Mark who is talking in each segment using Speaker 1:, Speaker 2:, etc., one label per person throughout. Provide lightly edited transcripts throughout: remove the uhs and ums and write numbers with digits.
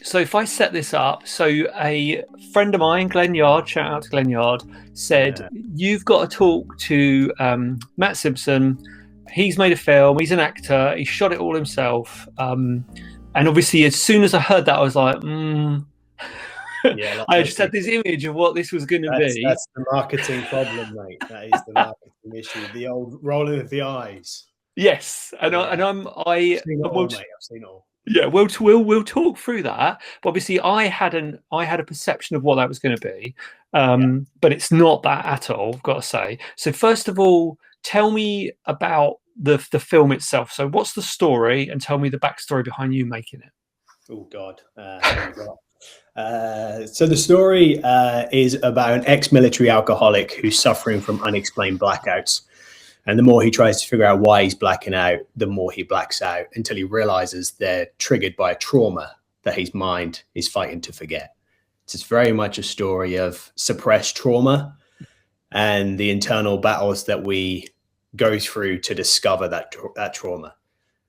Speaker 1: So if I set this up, so a friend of mine, Glenn Yard, shout out to Glenn Yard, said
Speaker 2: Yeah.
Speaker 1: you've got to talk to Matt Simpson. He's made a film. He's an actor. He shot it all himself. And obviously, as soon as I heard that, I was like,
Speaker 2: Yeah,
Speaker 1: I
Speaker 2: like,
Speaker 1: just had this image of what this was going to be.
Speaker 2: that's the marketing problem, mate. That is the marketing issue. The old rolling of the eyes.
Speaker 1: Yes, and
Speaker 2: Yeah.
Speaker 1: I
Speaker 2: I've seen it all, mate. I've seen it all.
Speaker 1: yeah, we'll talk through that. But obviously, I had a perception of what that was going to be,
Speaker 2: Yeah.
Speaker 1: but it's not that at all. I've got to say. So first of all, tell me about the film itself. So what's the story, and tell me the backstory behind you making it.
Speaker 2: Oh God. So the story is about an ex-military alcoholic who's suffering from unexplained blackouts. And the more he tries to figure out why he's blacking out, the more he blacks out until he realizes they're triggered by a trauma that his mind is fighting to forget. It's very much a story of suppressed trauma and the internal battles that we go through to discover that trauma.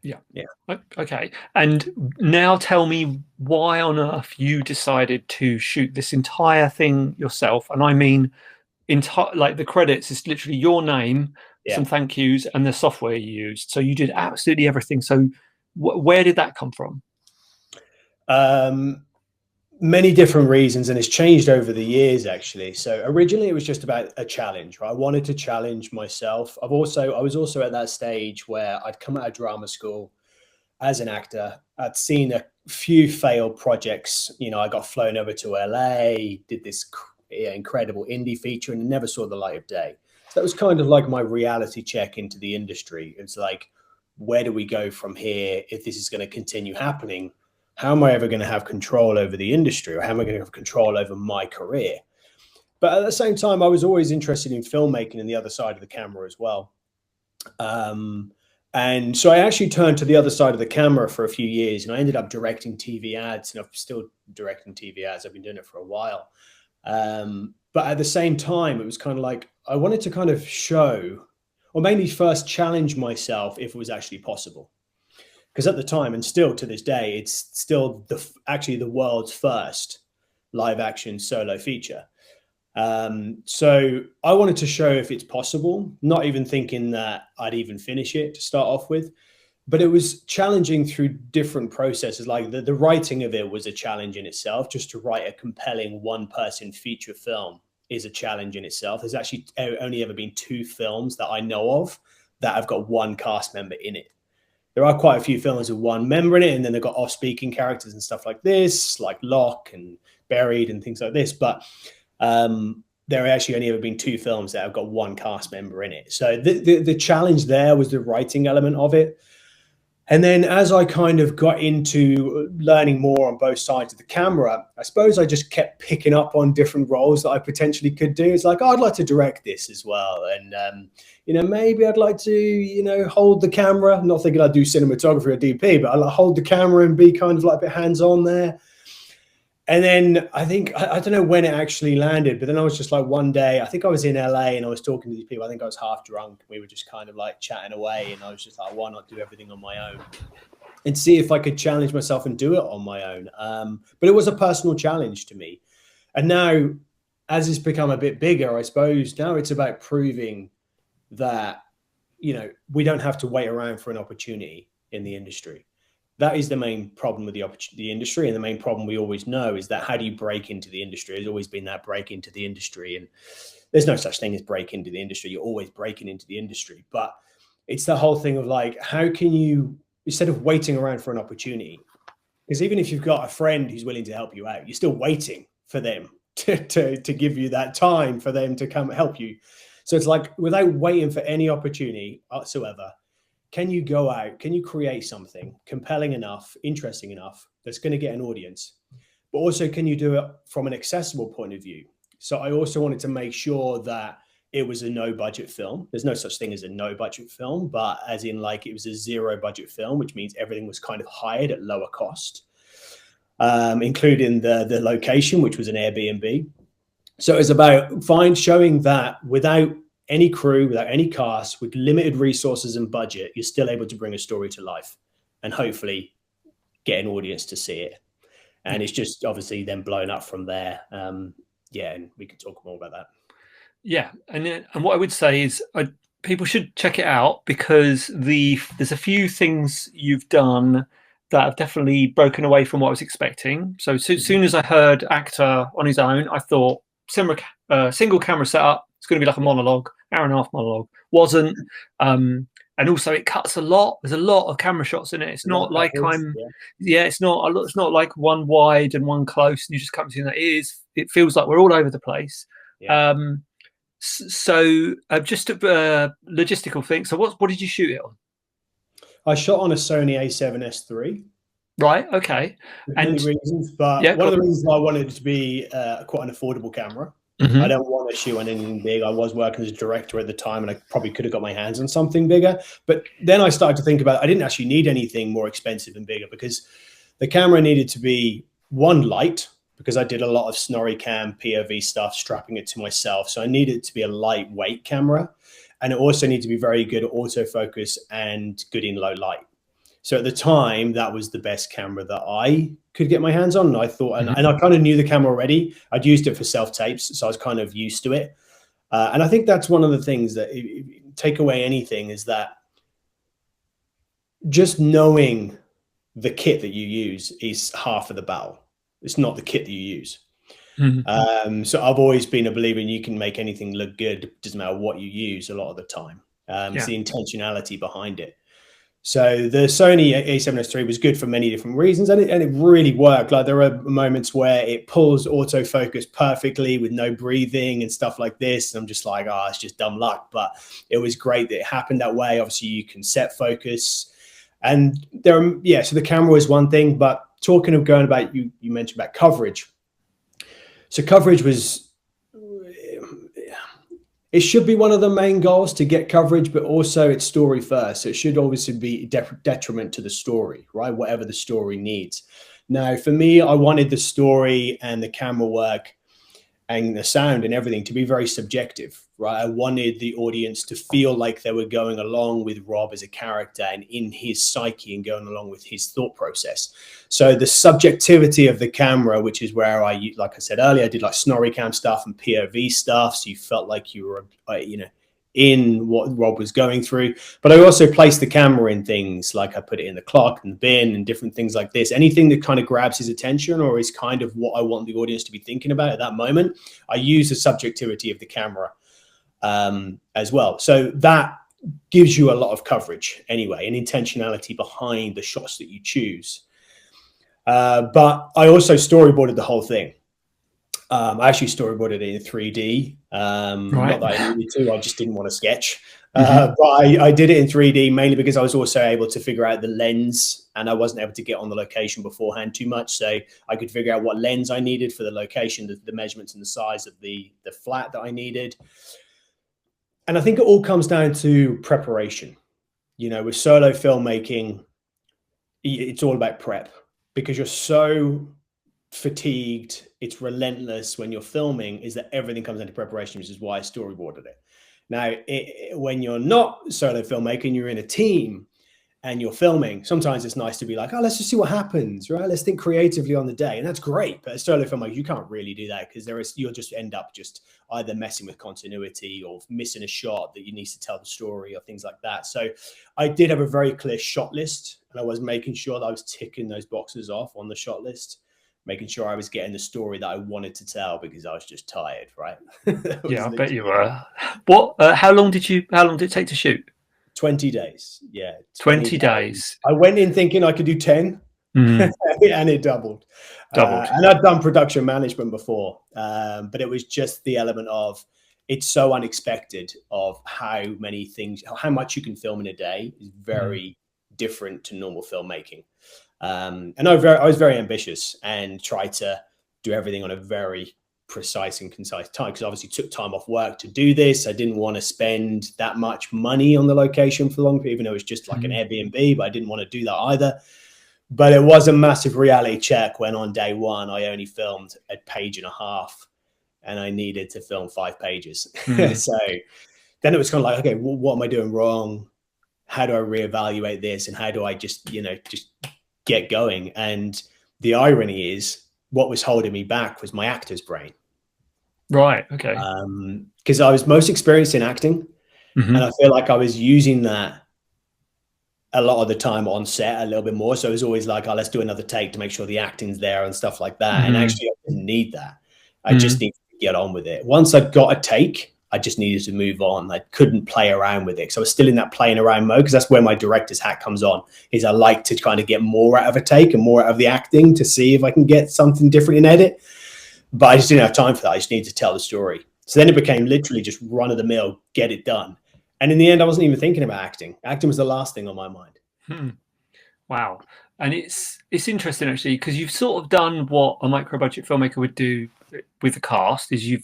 Speaker 1: Yeah.
Speaker 2: Yeah.
Speaker 1: Okay. And now tell me why on earth you decided to shoot this entire thing yourself. And I mean, like the credits is literally your name, some thank yous, and the software you used. So you did absolutely everything. So where did that come from?
Speaker 2: Many different reasons, and it's changed over the years, actually. So originally it was just about a challenge, right? I wanted to challenge myself. I was also at that stage where I'd come out of drama school as an actor. I'd seen a few failed projects. You know, I got flown over to LA, did this incredible indie feature, and never saw the light of day. So that was kind of like my reality check into the industry. It's like, where do we go from here if this is going to continue happening? How am I ever going to have control over the industry, or how am I going to have control over my career? But at the same time, I was always interested in filmmaking and the other side of the camera as well. And so I actually turned to the other side of the camera for a few years, and I ended up directing TV ads, and I'm still directing TV ads. I've been doing it for a while. But at the same time, it was kind of like I wanted to kind of show, or mainly first challenge myself if it was actually possible. Because at the time, and still to this day, it's still actually the world's first live action solo feature. So I wanted to show if it's possible, not even thinking that I'd even finish it to start off with. But it was challenging through different processes. Like the writing of it was a challenge in itself. Just to write a compelling one-person feature film is a challenge in itself. There's actually only ever been 2 films that I know of that have got one cast member in it. There are quite a few films with one member in it, and then they've got off-speaking characters and stuff like this, like Locke and Buried and things like this. But there are actually only ever been 2 films that have got one cast member in it. So the challenge there was the writing element of it. And then as I kind of got into learning more on both sides of the camera, I suppose I just kept picking up on different roles that I potentially could do. It's like, oh, I'd like to direct this as well. And, maybe I'd like to, hold the camera. I'm not thinking I'd do cinematography or DP, but I'll hold the camera and be kind of like a bit hands-on there. And then I think, I don't know when it actually landed, but then I was just like one day, I think I was in LA and I was talking to these people. I think I was half drunk. We were just kind of like chatting away, and I was just like, why not do everything on my own and see if I could challenge myself and do it on my own. But it was a personal challenge to me. And now, as it's become a bit bigger, I suppose now it's about proving that, we don't have to wait around for an opportunity in the industry. That is the main problem with the industry. And the main problem we always know is that how do you break into the industry? There's always been that break into the industry. And there's no such thing as break into the industry. You're always breaking into the industry. But it's the whole thing of like, how can you, instead of waiting around for an opportunity, because even if you've got a friend who's willing to help you out, you're still waiting for them to give you that time for them to come help you. So it's like, without waiting for any opportunity whatsoever, can you go out? Can you create something compelling enough, interesting enough, that's going to get an audience? But also, can you do it from an accessible point of view? So I also wanted to make sure that it was a no budget film. There's no such thing as a no budget film, but as in like it was a 0 budget film, which means everything was kind of hired at lower cost, including the location, which was an Airbnb. So it's about showing that without any crew, without any cast, with limited resources and budget, you're still able to bring a story to life and hopefully get an audience to see it. and it's just obviously then blown up from there. Yeah, and we could talk more about that.
Speaker 1: Yeah, and what I would say is people should check it out, because there's a few things you've done that have definitely broken away from what I was expecting. So soon as I heard actor on his own, I thought single camera setup. It's going to be like a monologue, hour and a half monologue. Wasn't. And also it cuts a lot. There's a lot of camera shots in it. It's not like it's not like one wide and one close and you just cut between that. It feels like we're all over the place.
Speaker 2: Yeah.
Speaker 1: So just a logistical thing. So what did you shoot it on?
Speaker 2: I shot on a Sony A7 III.
Speaker 1: Right. Okay.
Speaker 2: Many reasons, but one of the reasons I wanted it to be quite an affordable camera. Mm-hmm. I don't want to shoot on anything big. I was working as a director at the time, and I probably could have got my hands on something bigger. But then I started to think about, I didn't actually need anything more expensive and bigger, because the camera needed to be, one, light, because I did a lot of snorri cam, POV stuff, strapping it to myself. So I needed it to be a lightweight camera. And it also needed to be very good at autofocus and good in low light. So at the time, that was the best camera that I could get my hands on. And I thought, and I kind of knew the camera already. I'd used it for self-tapes, so I was kind of used to it. And I think that's one of the things that, take away anything, is that just knowing the kit that you use is half of the battle. It's not the kit that you use. Mm-hmm. So I've always been a believer in you can make anything look good. Doesn't matter what you use a lot of the time. It's the intentionality behind it. So the Sony A7 III was good for many different reasons, and it really worked. Like, there are moments where it pulls autofocus perfectly with no breathing and stuff like this. And I'm just like, oh, it's just dumb luck. But it was great that it happened that way. Obviously, you can set focus. And so the camera was one thing, but talking of going about, you mentioned about coverage. So coverage was, it should be one of the main goals, to get coverage, but also it's story first. So it should obviously be detriment to the story, right? Whatever the story needs. Now, for me, I wanted the story and the camera work and the sound and everything to be very subjective, right? I wanted the audience to feel like they were going along with Rob as a character and in his psyche and going along with his thought process. So the subjectivity of the camera, which is where like I said earlier, I did like snorri cam stuff and POV stuff. So you felt like you were, in what Rob was going through. But I also placed the camera in things like, I put it in the clock and the bin and different things like this. Anything that kind of grabs his attention or is kind of what I want the audience to be thinking about at that moment, I use the subjectivity of the camera as well. So that gives you a lot of coverage anyway, and intentionality behind the shots that you choose. But I also storyboarded the whole thing. I actually storyboarded it in 3D. Not that I needed to, I just didn't want to sketch. But I did it in 3D mainly because I was also able to figure out the lens, and I wasn't able to get on the location beforehand too much. So I could figure out what lens I needed for the location, the measurements and the size of the flat that I needed. And I think it all comes down to preparation. With solo filmmaking, it's all about prep, because you're so fatigued, it's relentless when you're filming, is that everything comes into preparation, which is why I storyboarded it. Now, when you're not solo filmmaking, you're in a team and you're filming, sometimes it's nice to be like, oh, let's just see what happens, right? Let's think creatively on the day. And that's great. But as solo filmmaker, you can't really do that, because you'll just end up just either messing with continuity or missing a shot that you need to tell the story or things like that. So I did have a very clear shot list, and I was making sure that I was ticking those boxes off on the shot list, making sure I was getting the story that I wanted to tell, because I was just tired, right?
Speaker 1: Yeah, I bet you were. How long did it take to shoot?
Speaker 2: 20 days. Yeah.
Speaker 1: 20 days.
Speaker 2: I went in thinking I could do 10 and it doubled. And I'd done production management before, but it was just the element of, it's so unexpected of how much you can film in a day is very different to normal filmmaking. And I was very ambitious and tried to do everything on a very precise and concise time, because obviously took time off work to do this. I didn't want to spend that much money on the location for long, even though it was just like an Airbnb, but I didn't want to do that either. But it was a massive reality check when on day one, I only filmed a page and a half and I needed to film 5 pages. So then it was kind of like, okay, what am I doing wrong? How do I reevaluate this? And how do I just get going? And the irony is what was holding me back was my actor's brain.
Speaker 1: Right. Okay.
Speaker 2: Because I was most experienced in acting, and I feel like I was using that a lot of the time on set a little bit more. So it was always like, oh, let's do another take to make sure the acting's there and stuff like that. And actually, I didn't need that. I just needed to get on with it. Once I got a take, I just needed to move on. I couldn't play around with it. So I was still in that playing around mode, because that's where my director's hat comes on, is I like to kind of get more out of a take and more out of the acting to see if I can get something different in edit. But I just didn't have time for that. I just needed to tell the story. So then it became literally just run of the mill, get it done. And in the end, I wasn't even thinking about acting. Acting was the last thing on my mind.
Speaker 1: Wow. And it's interesting, actually, because you've sort of done what a micro budget filmmaker would do with the cast, is you've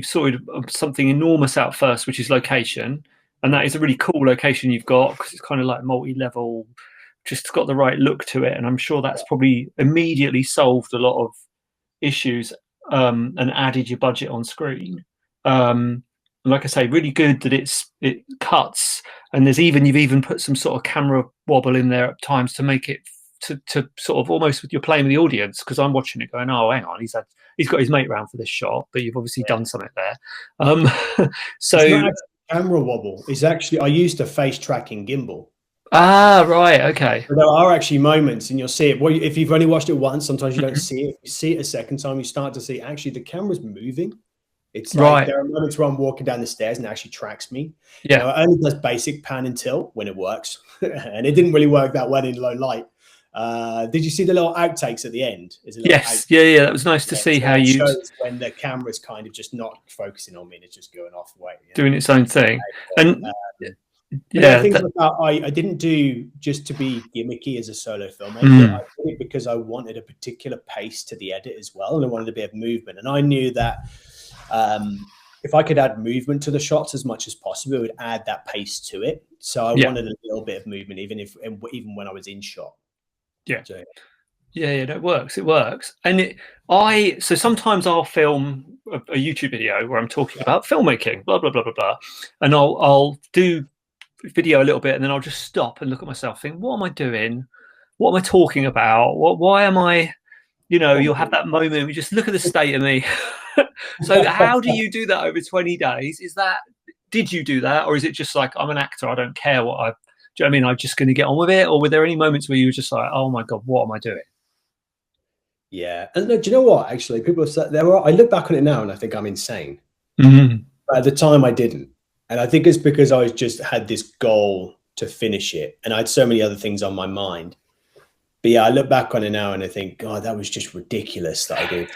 Speaker 1: sorted something enormous out first, which is location. And that is a really cool location you've got, because it's kind of like multi-level, just got the right look to it. And I'm sure that's probably immediately solved a lot of issues and added your budget on screen. Like I say, really good that it cuts, and you've even put some sort of camera wobble in there at times to make it to sort of almost with you're playing with the audience, because I'm watching it going, oh, hang on, he's got his mate round for this shot, but you've obviously done something there. So
Speaker 2: it's not camera wobble. It's actually, I used a face tracking gimbal.
Speaker 1: Ah, right, okay.
Speaker 2: But there are actually moments, and you'll see it. Well, if you've only watched it once, sometimes you don't see it. If you see it a second time, you start to see actually the camera's moving. It's like there are moments where I'm walking down the stairs and it actually tracks me.
Speaker 1: Yeah.
Speaker 2: You know, it only does basic pan and tilt when it works. And it didn't really work that well in low light. Did you see the little outtakes at the end?
Speaker 1: Yes. Yeah. That was nice to see how you
Speaker 2: shows when the camera's kind of just not focusing on me and it's just going off the way.
Speaker 1: Doing its own thing. And
Speaker 2: I think I didn't do just to be gimmicky as a solo filmmaker. I did it because I wanted a particular pace to the edit as well, and I wanted a bit of movement. And I knew that if I could add movement to the shots as much as possible, it would add that pace to it. So I wanted a little bit of movement, even when I was in shot.
Speaker 1: Yeah. So, yeah, it works. It works. And so sometimes I'll film a YouTube video where I'm talking about filmmaking, blah, blah, blah, blah, blah. And I'll do video a little bit, and then I'll just stop and look at myself, think, what am I doing? What am I talking about? Why am I, you'll have that moment, you just look at the state of me. So how do you do that over 20 days? Did you do that? Or is it just like, I'm an actor, I don't care do you know what I mean? I'm just going to get on with it. Or were there any moments where you were just like, oh my God, what am I doing?
Speaker 2: Yeah. And look, do you know what? Actually, people have said I look back on it now and I think I'm insane. But at the time I didn't. And I think it's because I just had this goal to finish it. And I had so many other things on my mind. But yeah, I look back on it now and I think, God, that was just ridiculous that I did.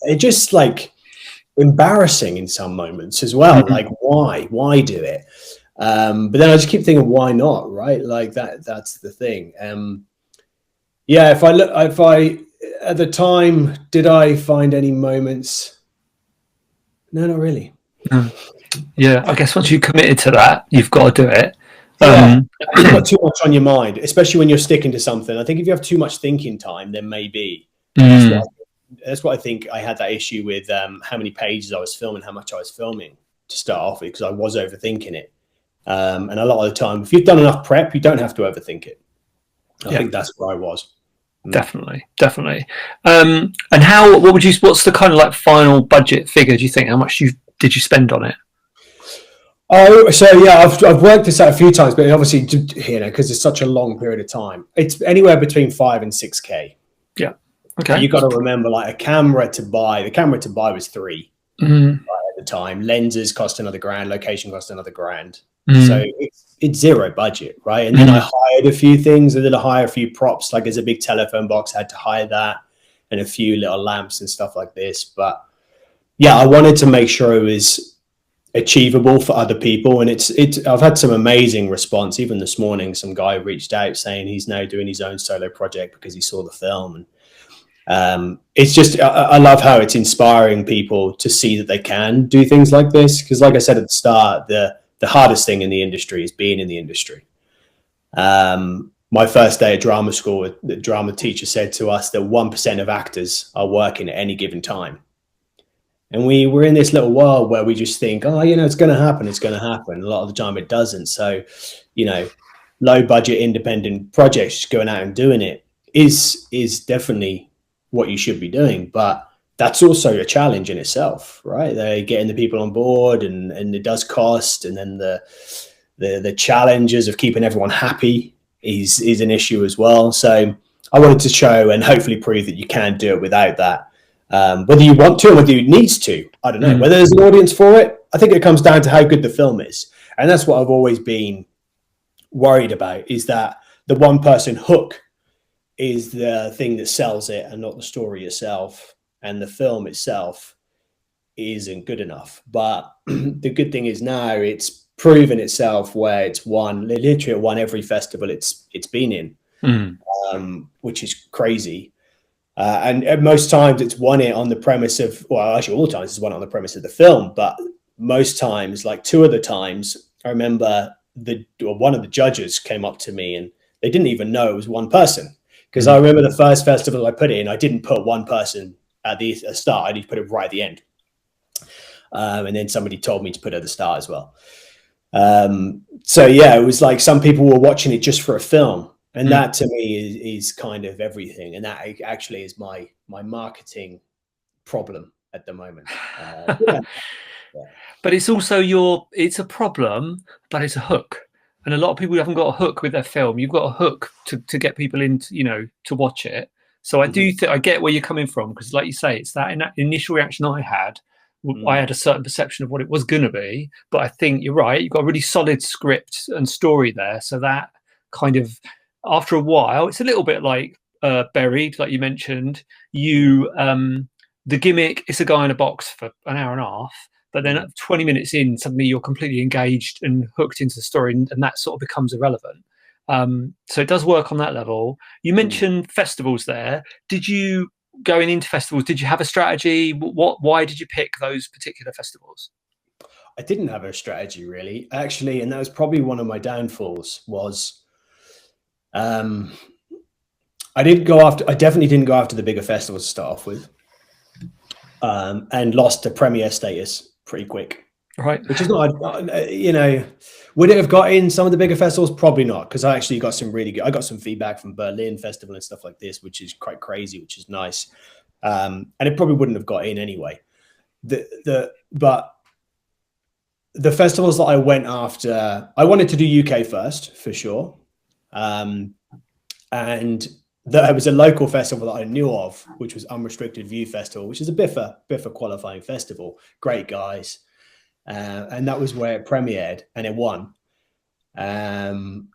Speaker 2: It just like embarrassing in some moments as well. Like, why do it? But then I just keep thinking, why not? Right? Like that's the thing. Yeah. If I at the time, did I find any moments? No, not really.
Speaker 1: No. Yeah. I guess once you committed to that, you've got to do it.
Speaker 2: You've got too much on your mind, especially when you're sticking to something. I think if you have too much thinking time, then maybe that's what I think. I had that issue with how many pages I was filming, how much I was filming to start off with, because I was overthinking it. And a lot of the time, if you've done enough prep, you don't have to overthink it. I think that's where I was.
Speaker 1: Definitely. And what's the kind of like final budget figure, do you think? How much did you spend on it?
Speaker 2: Oh, so yeah, I've worked this out a few times, but obviously, because it's such a long period of time, it's anywhere between 5 and 6K.
Speaker 1: Yeah. Okay.
Speaker 2: You got to remember, like the camera to buy was 3 at the time. Lenses cost another grand, location cost another grand. So it's zero budget, right? And then I hired a few things. I did hire a few props, like there's a big telephone box, I had to hire that, and a few little lamps and stuff like this. But yeah, I wanted to make sure it was achievable for other people, and I've had some amazing response. Even this morning, some guy reached out saying he's now doing his own solo project because he saw the film. And it's just, I love how it's inspiring people to see that they can do things like this, because like I said at the start, the hardest thing in the industry is being in the industry. My first day at drama school, the drama teacher said to us that 1% of actors are working at any given time. And we're in this little world where we just think, oh, it's going to happen. It's going to happen. A lot of the time it doesn't. So, low budget independent projects, just going out and doing it is definitely what you should be doing, but that's also a challenge in itself, right? They're getting the people on board, and it does cost, and then the challenges of keeping everyone happy is an issue as well. So I wanted to show and hopefully prove that you can do it without that. Whether you want to or whether you need to, I don't know. Whether there's an audience for it, I think it comes down to how good the film is. And that's what I've always been worried about, is that the one person hook is the thing that sells it and not the story itself. And the film itself isn't good enough. But the good thing is now it's proven itself, where it's literally won every festival it's been in, which is crazy. And most times it's won it on the premise of, well, actually all the times it's won on the premise of the film, but most times, like 2 of the times, I remember one of the judges came up to me and they didn't even know it was one person. Because I remember the first festival I put it in, I didn't put one person at the start, I need to put it right at the end. And then somebody told me to put it at the start as well. So yeah, it was like some people were watching it just for a film. And that to me is kind of everything. And that actually is my marketing problem at the moment. Yeah.
Speaker 1: But it's also it's a problem, but it's a hook. And a lot of people haven't got a hook with their film. You've got a hook to get people into, to watch it. So I do think I get where you're coming from, because like you say, it's that initial reaction I had. I had a certain perception of what it was going to be, but I think you're right. You've got a really solid script and story there. So that kind of, after a while, it's a little bit like Buried, like you mentioned. The gimmick is a guy in a box for an hour and a half, but then at 20 minutes in, suddenly you're completely engaged and hooked into the story, and that sort of becomes irrelevant. So it does work on that level. You mentioned festivals there. Going into festivals, did you have a strategy? Why did you pick those particular festivals?
Speaker 2: I didn't have a strategy really, actually, and that was probably one of my downfalls. Was I definitely didn't go after the bigger festivals to start off with, and lost to premiere status pretty quick.
Speaker 1: Right.
Speaker 2: Which is not, would it have got in some of the bigger festivals? Probably not, because I actually got some really good, I got some feedback from Berlin Festival and stuff like this, which is quite crazy, which is nice. And it probably wouldn't have got in anyway. But the festivals that I went after, I wanted to do UK first for sure. And there was a local festival that I knew of, which was Unrestricted View Festival, which is a BIFA qualifying festival. Great guys. And that was where it premiered and it won. And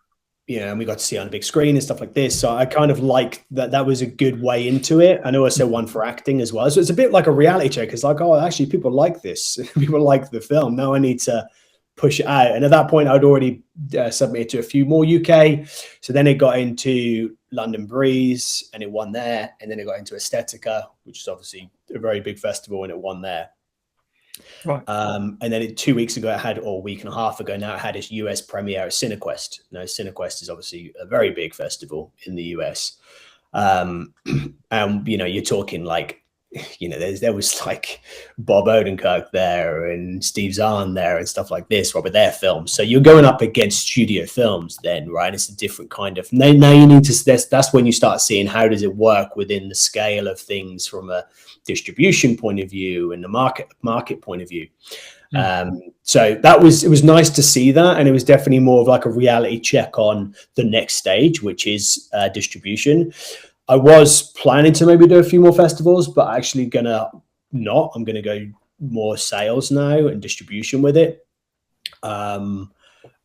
Speaker 2: we got to see it on a big screen and stuff like this. So I kind of like that was a good way into it. And also one for acting as well. So it's a bit like a reality check. It's like, oh, actually people like this. People like the film. Now I need to push it out. And at that point I'd already submitted to a few more UK. So then it got into London Breeze and it won there. And then it got into Estetica, which is obviously a very big festival, and it won there.
Speaker 1: Right.
Speaker 2: And then 2 weeks ago, or a week and a half ago now, it had its US premiere at Cinequest. Now, Cinequest is obviously a very big festival in the US. And, you're talking like, there was like Bob Odenkirk there and Steve Zahn there and stuff like this, with their films. So you're going up against studio films then, right? It's a different kind of, now you need to, that's when you start seeing how does it work within the scale of things from a distribution point of view and the market point of view. So it was nice to see that. And it was definitely more of like a reality check on the next stage, which is distribution. I was planning to maybe do a few more festivals, but actually I'm going to go more sales now and distribution with it. I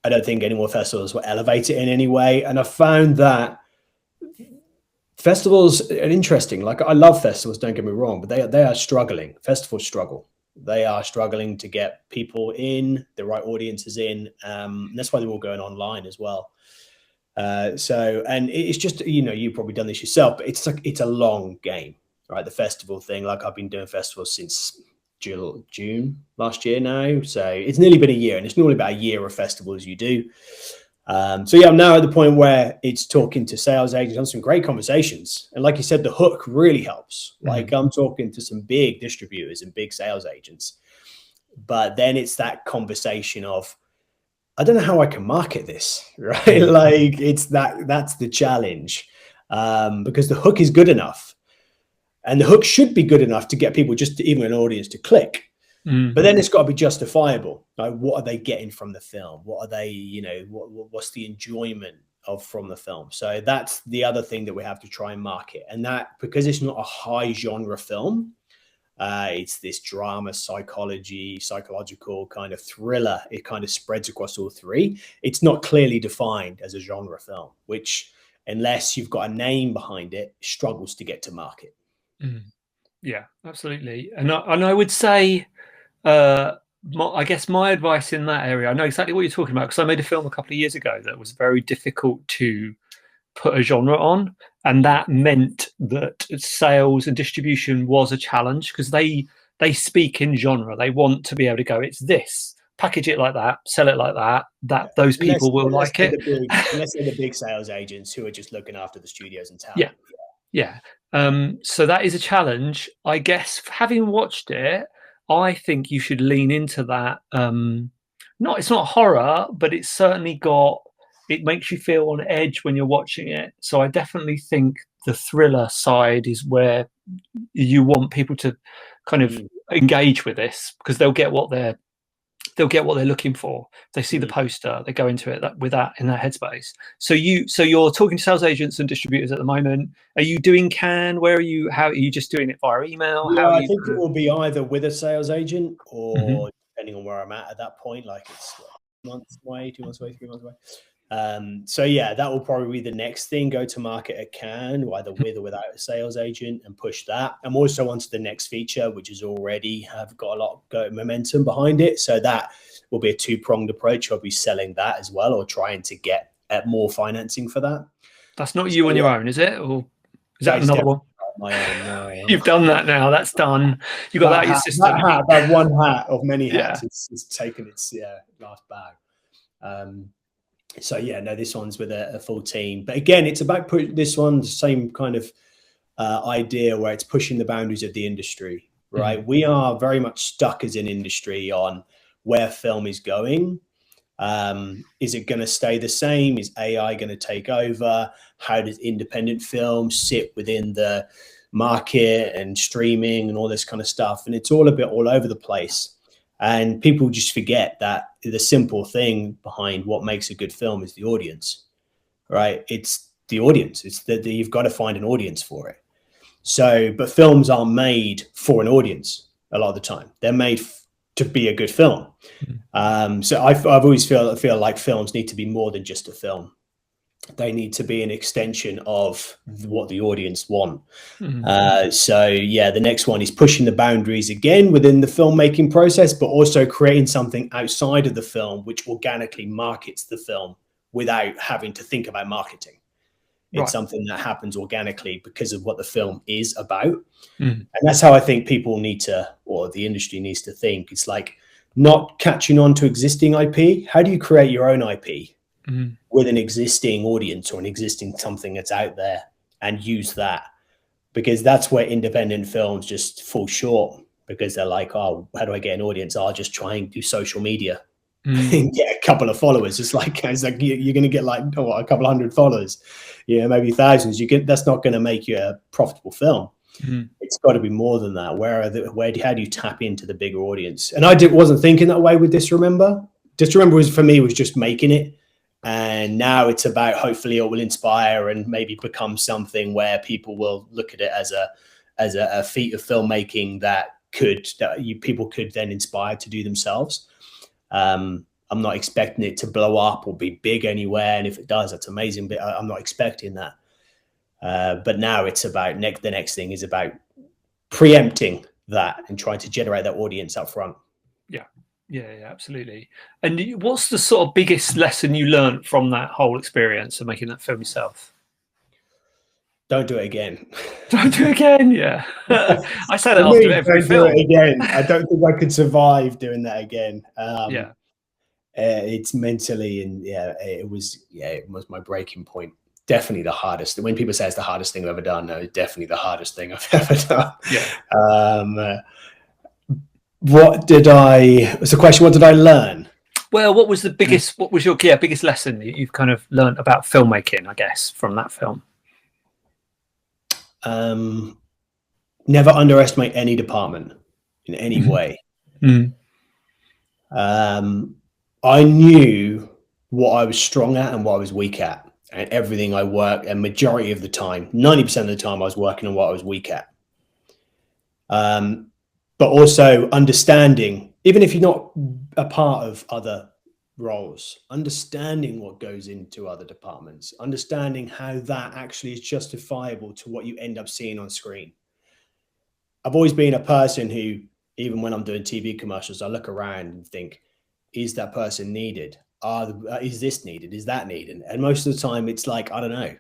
Speaker 2: don't think any more festivals will elevate it in any way. And I found that festivals are interesting. Like, I love festivals, don't get me wrong, but they are struggling. Festivals struggle. They are struggling to get people in, the right audiences in. And that's why they're all going online as well. And it's just, you've probably done this yourself, but it's a long game, right? The festival thing, like I've been doing festivals since June last year now. So it's nearly been a year, and it's normally about a year of festivals you do. So yeah, I'm now at the point where it's talking to sales agents on some great conversations. And like you said, the hook really helps. Like I'm talking to some big distributors and big sales agents, but then it's that conversation of, I don't know how I can market this, right? Like that's the challenge. because the hook is good enough, and the hook should be good enough to get people, just to, even an audience, to click. But then it's got to be justifiable. Like, what are they getting from the film? What are they, you know, what's the enjoyment from the film? So that's the other thing that we have to try and market. And that, because it's not a high genre film, it's this drama, psychological kind of thriller. It kind of spreads across all three. It's not clearly defined as a genre film, which, unless you've got a name behind it, struggles to get to market.
Speaker 1: Yeah, absolutely. And I would say, I guess my advice in that area, I know exactly what you're talking about, because I made a film a couple of years ago that was very difficult to put a genre on, and that meant that sales and distribution was a challenge, because they speak in genre. They want to be able to go, it's this, package it like that, sell it like that those people will like it.
Speaker 2: Unless they're the big sales agents who are just looking after the studios and talent.
Speaker 1: Yeah. So that is a challenge. I guess, having watched it, I think you should lean into that. It's not horror, but it's certainly it makes you feel on edge when you're watching it. So I definitely think the thriller side is where you want people to kind of engage with this, because they'll get what they're looking for. They see the poster, they go into it with that in that headspace. So you're talking to sales agents and distributors at the moment. Are you doing Cannes? Where are you? How are you just doing it via email?
Speaker 2: Yeah, I think it will be either with a sales agent, or depending on where I'm at that point, like it's 2 months away, 3 months away. So yeah, that will probably be the next thing. Go to market at Cannes, either with or without a sales agent, and push that. I'm also onto the next feature, which is already have got a lot of momentum behind it. So that will be a two-pronged approach. I'll be selling that as well, or trying to get more financing for that.
Speaker 1: That's not you on your own, is it? Or is that another one?
Speaker 2: My own, no.
Speaker 1: You've done that now. That's done. You got that in your system.
Speaker 2: That one hat of many hats. It's taken its last bag. So yeah, no, this one's with a full team. But again, it's about this one's the same kind of idea, where it's pushing the boundaries of the industry, right? We are very much stuck as an industry on where film is going. Is it going to stay the same? Is AI going to take over? How does independent film sit within the market and streaming and all this kind of stuff? And it's all a bit all over the place. And people just forget that the simple thing behind what makes a good film is the audience, right? It's the audience. It's that you've got to find an audience for it. So, but films aren't made for an audience a lot of the time. They're made to be a good film. So I've always feel like films need to be more than just a film. They need to be an extension of what the audience want. So yeah, the next one is pushing the boundaries again within the filmmaking process, but also creating something outside of the film which organically markets the film without having to think about marketing. It's something that happens organically because of what the film is about. And that's how I think people need to, or the industry needs to think. It's like not catching on to existing IP. How do you create your own IP with an existing audience or an existing something that's out there, and use that? Because that's where independent films just fall short, because they're like, oh, how do I get an audience? I'll just try and do social media and get a couple of followers. It's like you're going to get like a couple hundred followers, maybe thousands. That's not going to make you a profitable film. It's got to be more than that. How do you tap into the bigger audience? And I wasn't thinking that way with Disremember. Disremember for me was just making it, and now it's about, hopefully it will inspire and maybe become something where people will look at it as a feat of filmmaking that people could then inspire to do themselves. I'm not expecting it to blow up or be big anywhere, and if it does, that's amazing, but I'm not expecting that. But now it's about the next thing is about preempting that and trying to generate that audience up front.
Speaker 1: Yeah, absolutely. And what's the sort of biggest lesson you learned from that whole experience of making that film yourself?
Speaker 2: Don't do it again.
Speaker 1: Don't do it again. Yeah. I say that after every film.
Speaker 2: Don't do it again. I don't think I could survive doing that again. It's mentally, and it was my breaking point. Definitely the hardest. When people say it's the hardest thing I've ever done, no, definitely the hardest thing I've ever done. What's the question? What did I learn?
Speaker 1: Well, what was your biggest lesson that you've kind of learned about filmmaking, I guess, from that film?
Speaker 2: never underestimate any department in any way. I knew what I was strong at and what I was weak at, and everything I worked, and majority of the time, 90% of the time, I was working on what I was weak at. But also understanding, even if you're not a part of other roles, understanding what goes into other departments, understanding how that actually is justifiable to what you end up seeing on screen. I've always been a person who, even when I'm doing TV commercials, I look around and think, is that person needed? Is this needed? Is that needed? And most of the time it's like, I don't know.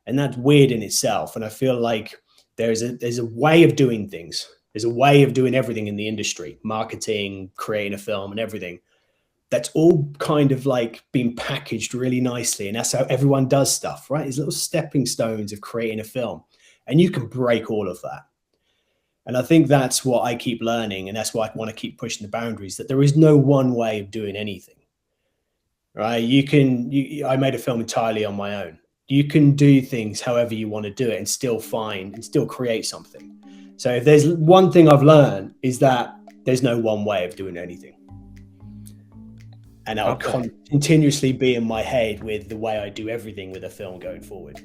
Speaker 2: And that's weird in itself. And I feel like there's a way of doing things. There's a way of doing everything in the industry, marketing, creating a film and everything. That's all kind of like being packaged really nicely. And that's how everyone does stuff, right? These little stepping stones of creating a film. And you can break all of that. And I think that's what I keep learning. And that's why I want to keep pushing the boundaries, that there is no one way of doing anything, right? I made a film entirely on my own. You can do things however you want to do it and still create something. So if there's one thing I've learned, is that there's no one way of doing anything. And that'll continuously be in my head with the way I do everything with a film going forward.